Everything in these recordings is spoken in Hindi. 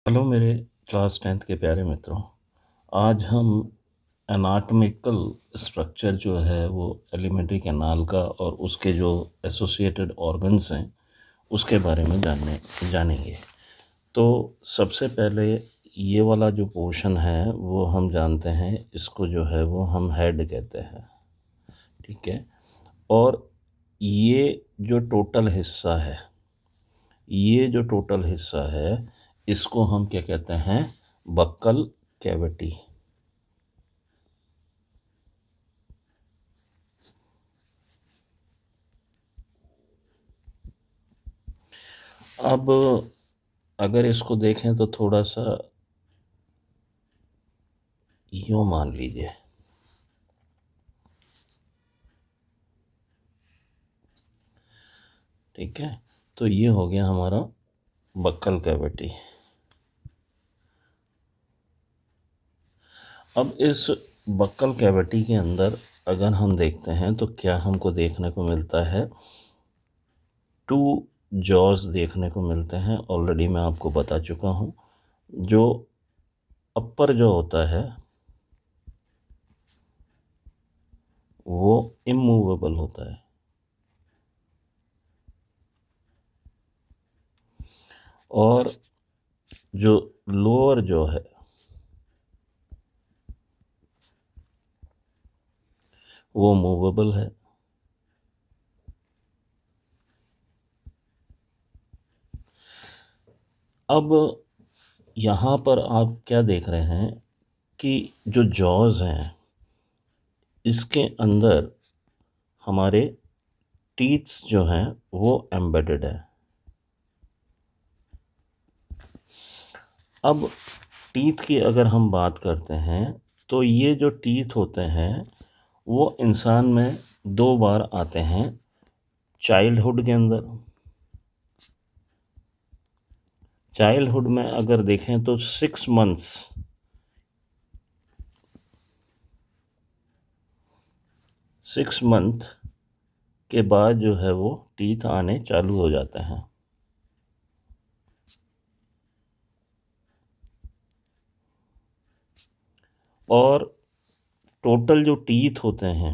हेलो मेरे क्लास 10th के प्यारे मित्रों। आज हम एनाटॉमिकल स्ट्रक्चर जो है वो एलिमेंट्री कैनाल का और उसके जो एसोसिएटेड ऑर्गन्स हैं उसके बारे में जानेंगे। तो सबसे पहले ये वाला जो पोर्शन है वो हम जानते हैं, इसको जो है वो हम हेड कहते हैं। ठीक है। और ये जो टोटल हिस्सा है, ये जो टोटल हिस्सा है इसको हम क्या कहते हैं? Buccal cavity. अब अगर इसको देखें तो थोड़ा सा यूँ मान लीजिए। ठीक है। तो ये हो गया हमारा बक्कल कैविटी। अब इस बक्कल कैविटी के अंदर अगर हम देखते हैं तो क्या हमको देखने को मिलता है? टू जॉज देखने को मिलते हैं। ऑलरेडी मैं आपको बता चुका हूँ। जो अपर जो होता है वो इमूवेबल होता है, और जो लोअर जो है वो मूवेबल है। अब यहाँ पर आप क्या देख रहे हैं कि जो जॉज हैं इसके अंदर हमारे टीथ्स जो हैं वो एम्बेडेड है। अब टीथ की अगर हम बात करते हैं तो ये जो टीथ होते हैं वो इंसान में दो बार आते हैं। चाइल्डहुड के अंदर, चाइल्डहुड में अगर देखें तो 6 मंथ के बाद जो है वो टीथ आने चालू हो जाते हैं। और टोटल जो टीथ होते हैं,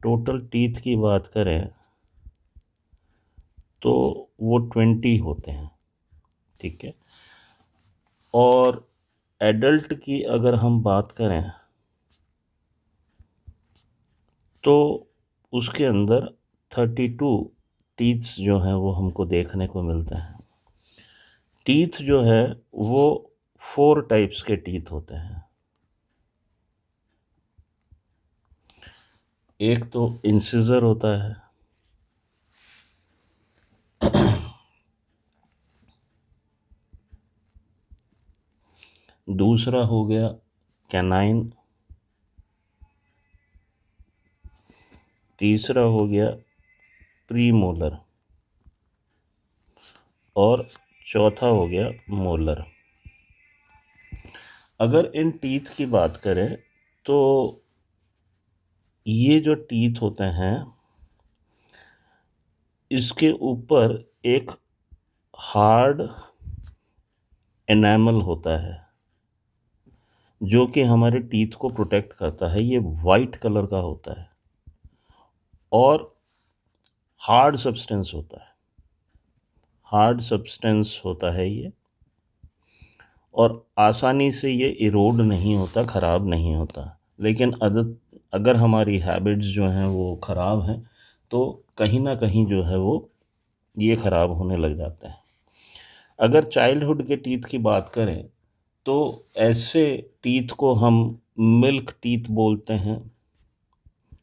टोटल टीथ की बात करें तो वो 20 होते हैं। ठीक है। और एडल्ट की अगर हम बात करें तो उसके अंदर 32 टीथ्स जो हैं वो हमको देखने को मिलते हैं। टीथ जो है वो 4 टाइप्स के टीथ होते हैं। एक तो इंसिजर होता है, दूसरा हो गया कैनाइन, तीसरा हो गया प्रीमोलर, और चौथा हो गया मोलर। अगर इन टीथ की बात करें तो ये जो टीथ होते हैं इसके ऊपर एक हार्ड एनामल होता है जो कि हमारे टीथ को प्रोटेक्ट करता है। ये वाइट कलर का होता है और हार्ड सब्सटेंस होता है। हार्ड सब्सटेंस होता है ये, और आसानी से ये इरोड नहीं होता, ख़राब नहीं होता। लेकिन अगर हमारी हैबिट्स जो हैं वो ख़राब हैं तो कहीं ना कहीं जो है वो ये ख़राब होने लग जाता है। अगर चाइल्डहुड के टीथ की बात करें तो ऐसे टीथ को हम मिल्क टीथ बोलते हैं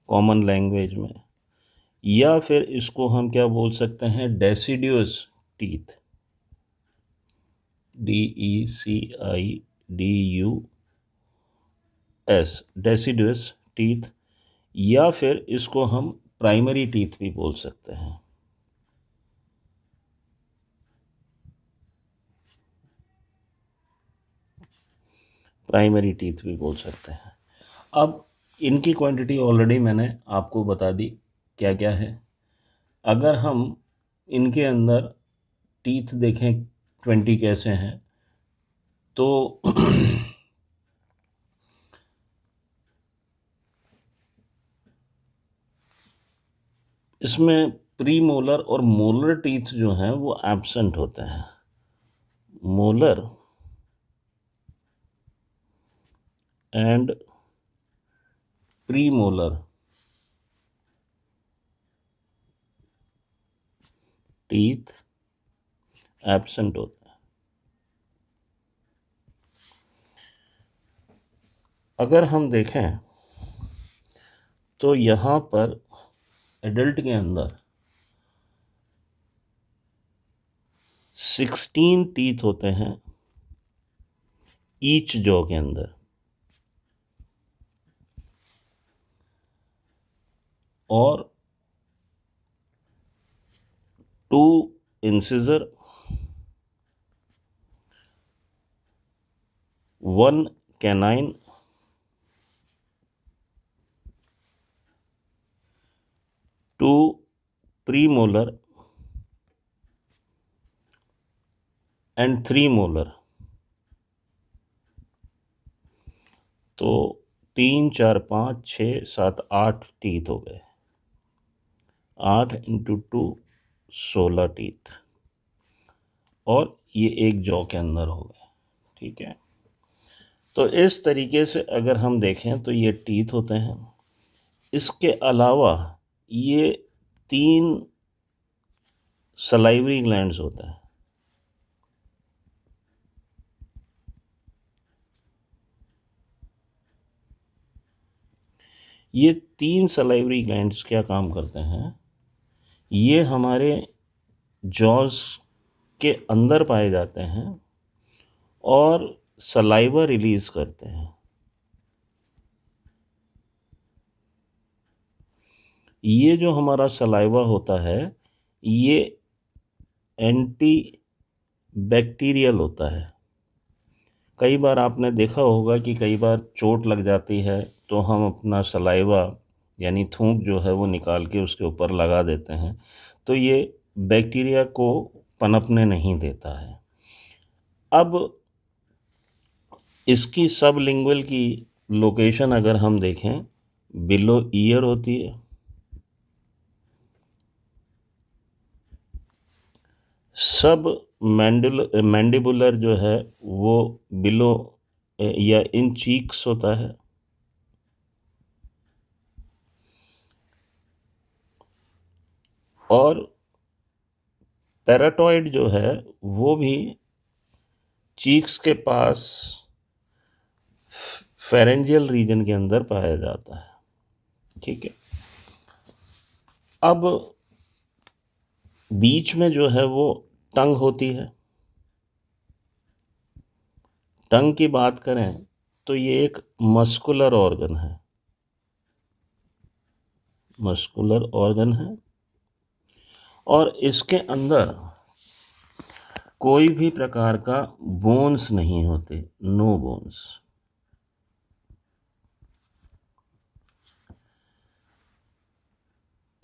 कॉमन लैंग्वेज में, या फिर इसको हम क्या बोल सकते हैं? Deciduous teeth, DECIDUS, deciduous teeth, या फिर इसको हम प्राइमरी टीथ भी बोल सकते हैं। प्राइमरी टीथ भी बोल सकते हैं। अब इनकी क्वांटिटी ऑलरेडी मैंने आपको बता दी क्या क्या है। अगर हम इनके अंदर टीथ देखें 20 कैसे हैं, तो इसमें प्री मोलर और मोलर टीथ जो हैं वो एब्सेंट होते हैं। Molar and pre molar teeth absent होते हैं। अगर हम देखें तो यहाँ पर एडल्ट के अंदर 16 टीथ होते हैं ईच जॉ के अंदर, और 2 incisor, 1 canine, 2 premolar and 3 molar. तो 3 4 5 6 7 8 टीथ हो गए। 8 इंटू 2 16 टीथ, और ये एक जॉ के अंदर हो गए। ठीक है, तो इस तरीके से अगर हम देखें तो ये टीथ होते हैं। इसके अलावा ये 3 सलाइवरी ग्लैंड्स होते हैं। ये 3 सलाइवरी ग्लैंड्स क्या काम करते हैं? ये हमारे जॉज के अंदर पाए जाते हैं और सलाइवा रिलीज करते हैं। ये जो हमारा सलाइवा होता है ये एंटी बैक्टीरियल होता है। कई बार आपने देखा होगा कि कई बार चोट लग जाती है तो हम अपना सलाइवा यानी थूक जो है वो निकाल के उसके ऊपर लगा देते हैं, तो ये बैक्टीरिया को पनपने नहीं देता है। अब इसकी सबलिंगुअल की लोकेशन अगर हम देखें, बिलो ईयर होती है, सब मैंडिबुलर जो है वो बिलो या इन चीक्स होता है, और पैराटॉइड जो है वो भी चीक्स के पास फेरेंजियल रीजन के अंदर पाया जाता है। ठीक है, अब बीच में जो है वो टंग होती है। टंग की बात करें तो ये एक मस्कुलर ऑर्गन है, मस्कुलर ऑर्गन है, और इसके अंदर कोई भी प्रकार का बोन्स नहीं होते, नो बोन्स।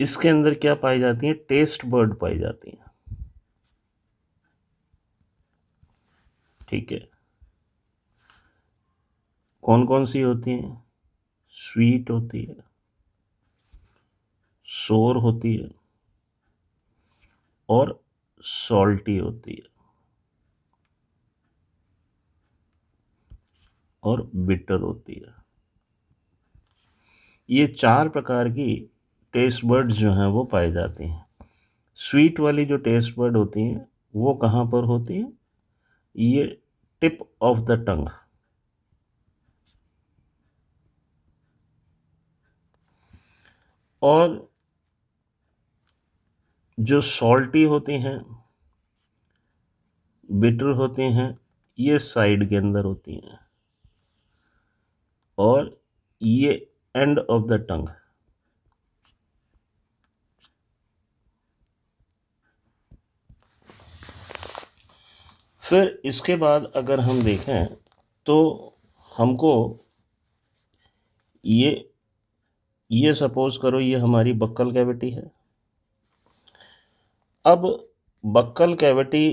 इसके अंदर क्या पाई जाती है? टेस्ट बर्ड पाई जाती है। ठीक है, कौन कौन सी होती हैं? स्वीट होती है, सोर होती है, और सॉल्टी होती है, और बिटर होती है। ये 4 प्रकार की टेस्ट बर्ड्स जो हैं वो पाई जाती हैं। स्वीट वाली जो टेस्ट बर्ड होती हैं वो कहाँ पर होती हैं? ये टिप ऑफ द टंग। और जो सॉल्टी होती हैं, बिटर होती हैं, ये साइड के अंदर होती हैं, और ये एंड ऑफ द टंग। फिर इसके बाद अगर हम देखें तो हमको ये सपोज करो ये हमारी बक्कल कैविटी है। अब बक्कल कैविटी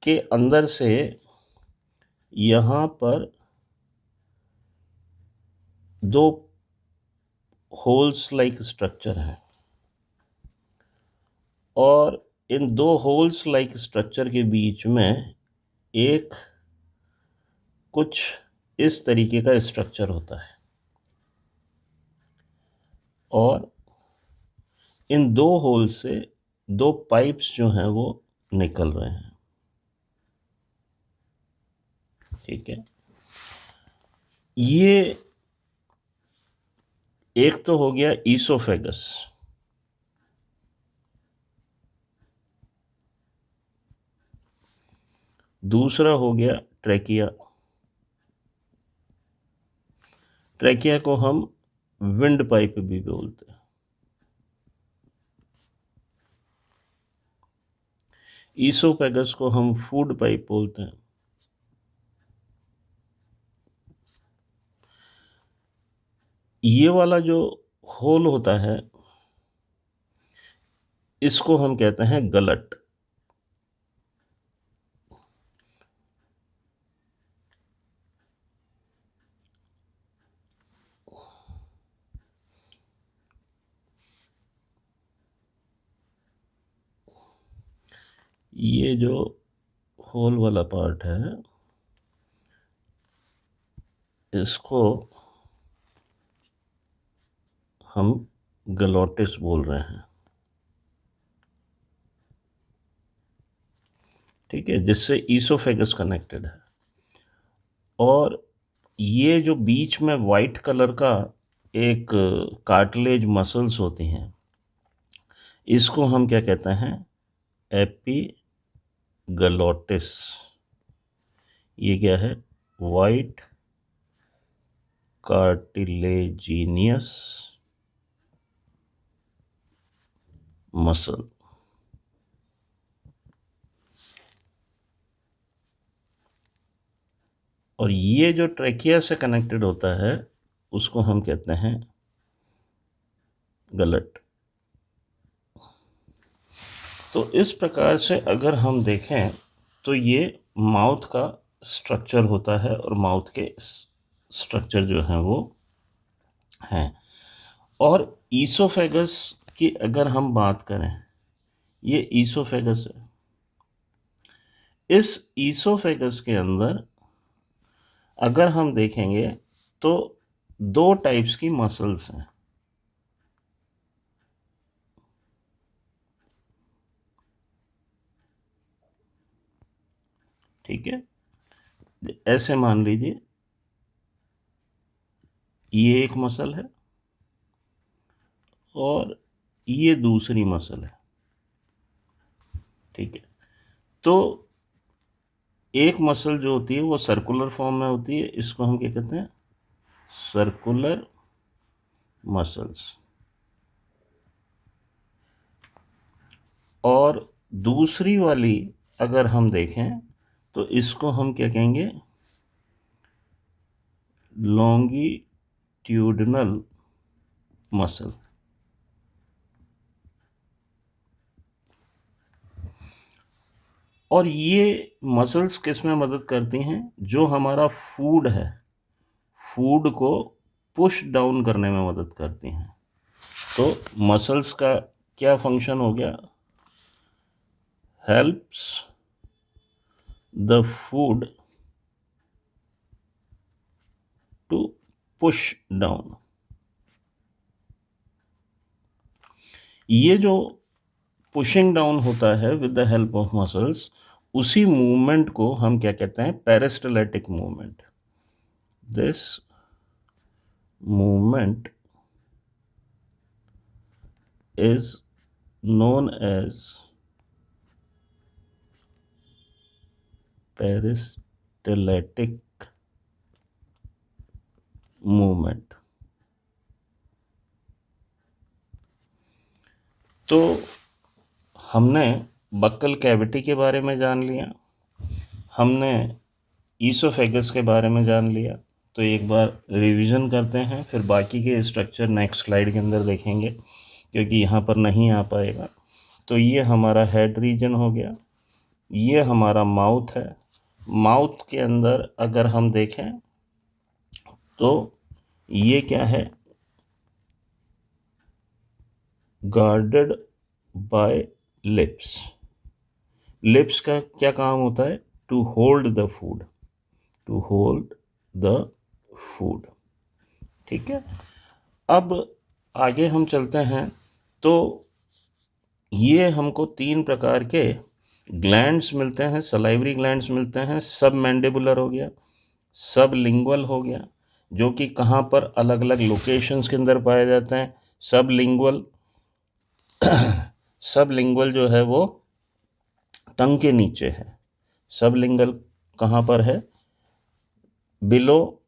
के अंदर से यहाँ पर दो होल्स लाइक स्ट्रक्चर है, और इन दो होल्स लाइक स्ट्रक्चर के बीच में एक कुछ इस तरीके का स्ट्रक्चर होता है, और इन दो होल से दो पाइप्स जो हैं वो निकल रहे हैं। ठीक है, ये एक तो हो गया ईसोफेगस, दूसरा हो गया ट्रैकिया। ट्रैकिया को हम विंड पाइप भी बोलते हैं। ईसोफेगस को हम फूड पाइप बोलते हैं। ये वाला जो होल होता है इसको हम कहते हैं गलट। ये जो होल वाला पार्ट है इसको हम ग्लोटिस बोल रहे हैं। ठीक है, जिससे ईसोफेगस कनेक्टेड है। और ये जो बीच में वाइट कलर का एक कार्टिलेज मसल्स होती हैं, इसको हम क्या कहते हैं? एपिग्लोटिस। ये क्या है? White cartilaginous muscle. और ये जो ट्रैकिया से कनेक्टेड होता है उसको हम कहते हैं गलट। तो इस प्रकार से अगर हम देखें तो ये माउथ का स्ट्रक्चर होता है, और माउथ के स्ट्रक्चर जो हैं वो हैं। और ईसोफेगस की अगर हम बात करें, ये ईसोफेगस है। इस ईसोफेगस के अंदर अगर हम देखेंगे तो दो टाइप्स की मसल्स हैं। ठीक है, ऐसे मान लीजिए ये एक मसल है और ये दूसरी मसल है। ठीक है, तो एक मसल जो होती है वो सर्कुलर फॉर्म में होती है, इसको हम क्या कहते हैं? Circular muscles. और दूसरी वाली अगर हम देखें तो इसको हम क्या कहेंगे? Longitudinal muscle. और ये मसल्स किस में मदद करती हैं? जो हमारा फूड है, फूड को पुश डाउन करने में मदद करती हैं। तो मसल्स का क्या फंक्शन हो गया? Helps the food to push down. ये जो पुशिंग डाउन होता है with the help of muscles, उसी मूवमेंट को हम क्या कहते हैं? Peristaltic movement. This movement is known as peristaltic movement. तो हमने बक्कल कैविटी के बारे में जान लिया, हमने ईसोफेगस के बारे में जान लिया। तो एक बार रिवीजन करते हैं, फिर बाकी के स्ट्रक्चर नेक्स्ट स्लाइड के अंदर देखेंगे क्योंकि यहाँ पर नहीं आ पाएगा। तो ये हमारा हेड रीजन हो गया, ये हमारा माउथ है, माउथ के अंदर अगर हम देखें तो ये क्या है, गार्डेड बाय लिप्स। लिप्स का क्या काम होता है, to hold the food, to hold the food. ठीक है, अब आगे हम चलते हैं तो ये हमको 3 प्रकार के ग्लैंड्स मिलते हैं, सलाइवरी ग्लैंड्स मिलते हैं। सब मैंडिबुलर हो गया, सब लिंगुअल हो गया, जो कि कहाँ पर अलग अलग लोकेशंस के अंदर पाए जाते हैं। सब लिंगुअल सब लिंगुअल जो है वो टंग के नीचे है। सब लिंगुअल कहाँ पर है, बिलो,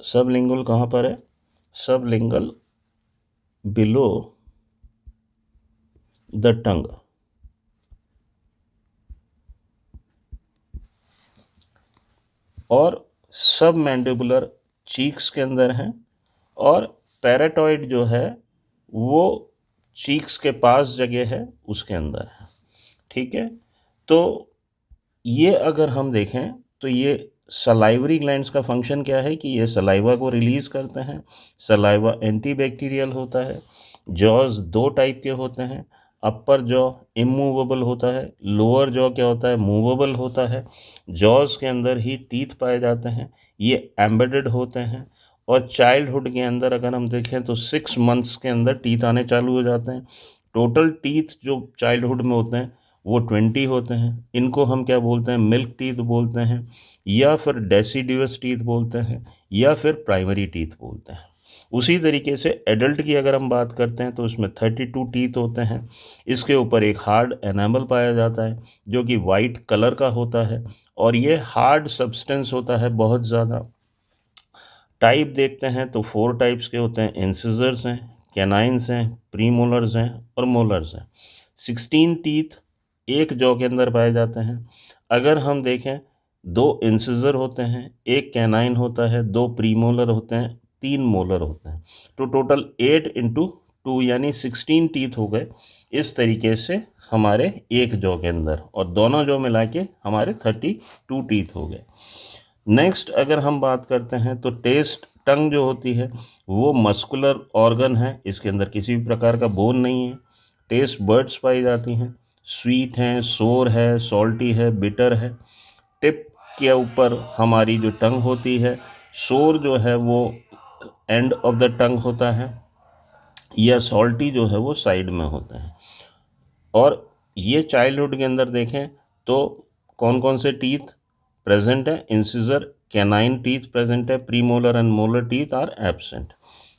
सब लिंगुअल कहाँ पर है, सब लिंगुअल बिलो द टंग। और सब मैंडिबुलर चीक्स के अंदर हैं, और पैराटॉइड जो है वो चीक्स के पास जगह है उसके अंदर है। ठीक है, तो ये अगर हम देखें तो ये सलाइवरी ग्लैंड्स का फंक्शन क्या है कि ये सलाइवा को रिलीज़ करते हैं। सलाइवा एंटीबैक्टीरियल होता है। जॉज 2 टाइप के होते हैं, अपर जॉ इमूवेबल होता है, लोअर जॉ क्या होता है, मूवेबल होता है। जॉज के अंदर ही टीथ पाए जाते हैं, ये एम्बेडेड होते हैं। और चाइल्डहुड के अंदर अगर हम देखें तो 6 मंथ्स के अंदर टीथ आने चालू हो जाते हैं। टोटल टीथ जो चाइल्डहुड में होते हैं वो 20 होते हैं। इनको हम क्या बोलते हैं, मिल्क टीथ बोलते हैं, या फिर डेसिडियस टीथ बोलते हैं, या फिर प्राइमरी टीथ बोलते हैं। उसी तरीके से एडल्ट की अगर हम बात करते हैं तो उसमें 32 टीथ होते हैं। इसके ऊपर एक हार्ड एनामल पाया जाता है जो कि वाइट कलर का होता है, और ये हार्ड सब्सटेंस होता है बहुत ज़्यादा। टाइप देखते हैं तो 4 टाइप्स के होते हैं, इंसिजर्स हैं, कैनाइन्स हैं, प्रीमोलर्स हैं और मोलर्स हैं। 16 टीथ एक जॉ के अंदर पाए जाते हैं। अगर हम देखें 2 इंसिजर होते हैं, एक कैनाइन होता है, 2 प्रीमोलर होते हैं, 3 मोलर होते हैं। तो टोटल 8 इंटू 2 यानी 16 टीथ हो गए इस तरीके से हमारे एक जॉ के अंदर, और दोनों जॉ मिला के हमारे 32 टीथ हो गए। नेक्स्ट अगर हम बात करते हैं तो टेस्ट टंग जो होती है वो मस्कुलर ऑर्गन है, इसके अंदर किसी भी प्रकार का बोन नहीं है। टेस्ट बर्ड्स पाई जाती हैं, स्वीट हैं, सोर है, सॉल्टी है, बिटर है। टिप के ऊपर हमारी जो टंग होती है, सोर जो है वो एंड ऑफ द टंग होता है, या सॉल्टी जो है वो साइड में होता है। और ये चाइल्डहुड के अंदर देखें तो कौन कौन से टीथ प्रेजेंट है, इंसिजर कैनाइन टीथ प्रेजेंट है, premolar and molar teeth are absent.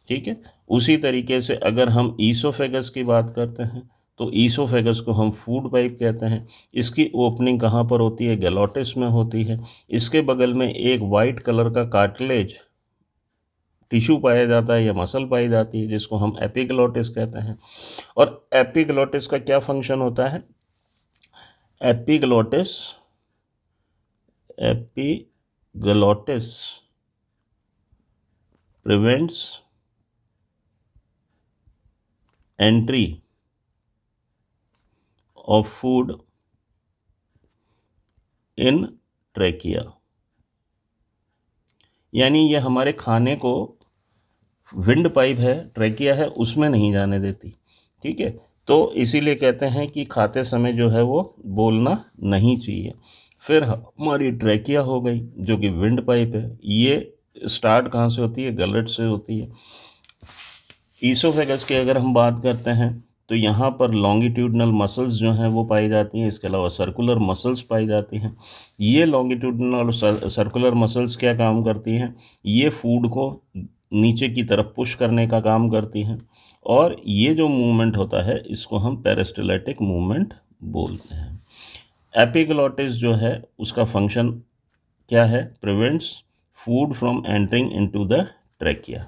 ठीक है, उसी तरीके से अगर हम ईसोफेगस की बात करते हैं तो ईसोफेगस को हम फूड पाइप कहते हैं। इसकी ओपनिंग कहाँ पर होती है, गैलोटिस में होती है। इसके बगल में एक वाइट कलर का कार्टिलेज टिश्यू पाया जाता है या मसल पाई जाती है जिसको हम एपिग्लोटिस कहते हैं। और एपिग्लोटिस का क्या फंक्शन होता है, epiglottis prevents entry of food in trachea, यानी ये हमारे खाने को विंड पाइप है, ट्रेकिया है, उसमें नहीं जाने देती। ठीक है, तो इसीलिए कहते हैं कि खाते समय जो है वो बोलना नहीं चाहिए। फिर हमारी ट्रेकिया हो गई जो कि विंड पाइप है, ये स्टार्ट कहाँ से होती है, गलेट से होती है। ईसोफेगस की अगर हम बात करते हैं तो यहाँ पर लॉन्गिट्यूडनल मसल्स जो हैं वो पाई जाती हैं, इसके अलावा सर्कुलर मसल्स पाई जाती हैं। ये लॉन्गिट्यूडनल और सर्कुलर मसल्स क्या काम करती हैं, ये फूड को नीचे की तरफ पुश करने का काम करती हैं, और ये जो मूवमेंट होता है इसको हम पेरिस्टाल्टिक मूवमेंट बोलते हैं। एपिग्लोटिस जो है उसका फंक्शन क्या है, prevents food from entering into the trachea.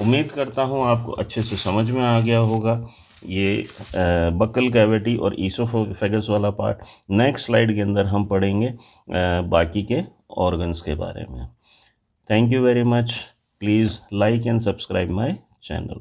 उम्मीद करता हूँ आपको अच्छे से समझ में आ गया होगा ये बक्कल कैविटी और ईसोफेगस वाला पार्ट। नेक्स्ट स्लाइड के अंदर हम पढ़ेंगे बाकी के ऑर्गन्स के बारे में। Thank you very much. Please like and subscribe my channel.